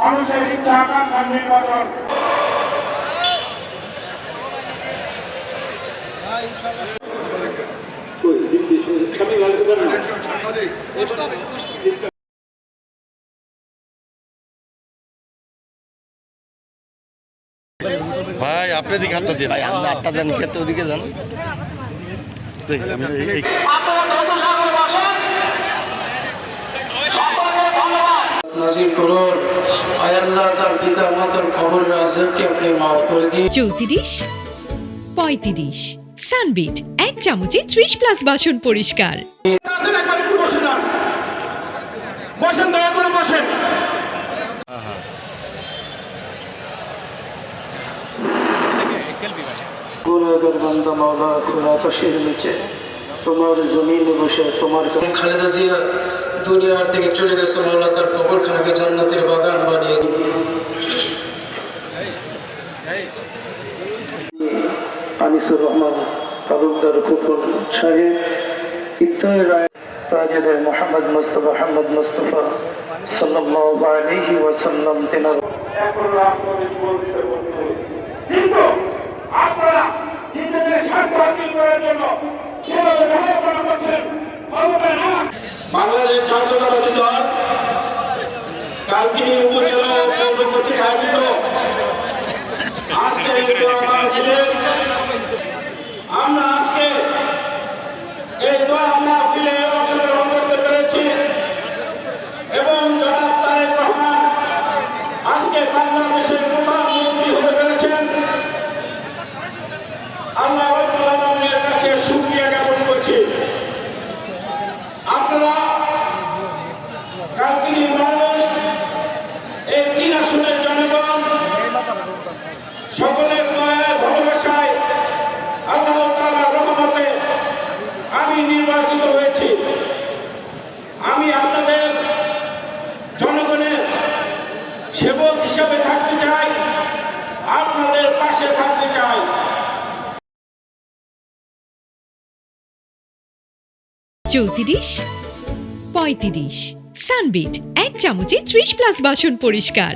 মানুষের ইচ্ছা আকাঙ্ক্ষার নির্বাচন। ভাই আপনি দিকে হাতটা দিন ভাই, আপনি হাতটা দেন, খেতে ওদিকে যান। দেখি আমি নাজির করুন। আয় আল্লাহ, তার পিতা মাতার খবরের আযাবকে আপনি মাফ করে দিন। 34, 35 সানবিট 1 চামচে 30+ বাসন পরিষ্কার। একবার একটু বসে যান, বসেন, দয়া করে বসেন। গুনাহগার বান্দা মাওলা, খোলা আকাশের নিচে তোমার জমিনে বসে তোমার খালেদা জিয়া দুনিয়ার থেকে চলে গেছে, মাওলা তার কবরখানাকে জান্নাতের বাগান বানিয়ে দিন। আনিসুর রহমান তালুকদার খোকন সাহেব, ইফতার রায় তাজেদের মোহাম্মদ মুস্তফা সাল্লাল্লাহু আলাইহি ওয়াসাল্লাম তেনার কিন্তু আপনারা নিজেদের স্বার্থ হাসিল করার জন্য যেভাবে ব্যবহার করছেন, হবে না। বাংলাদেশ জাতীয়তাবাদী দল কালকিনি উপজেলা পৌর কর্তৃক আয়োজিত আজকের এই দোয়া মাহফিলে আমরা আজকে এই দোয়া মাহফিলে অংশগ্রহণ করতে পেরেছি এবং জনাব তারেক রহমান আজকে বাংলাদেশের প্রধানমন্ত্রী হতে পেরেছেন। আল্লাহ রাব্বুল আলামিনের কাছে শুকরিয়া জ্ঞাপন করছি। আপনারা কালকিনির মানুষ, এই 3 আসনের জনগণ সকলের দয়ায় ভালোবাসায় আল্লাহ তাআলার রহমতে আমি নির্বাচিত হয়েছি। আমি আপনাদের জনগণের সেবক হিসাবে থাকতে চাই, আপনাদের পাশে থাকতে চাই। 34, 35 সানবিট 1 চামচে 30+ বাসন পরিষ্কার।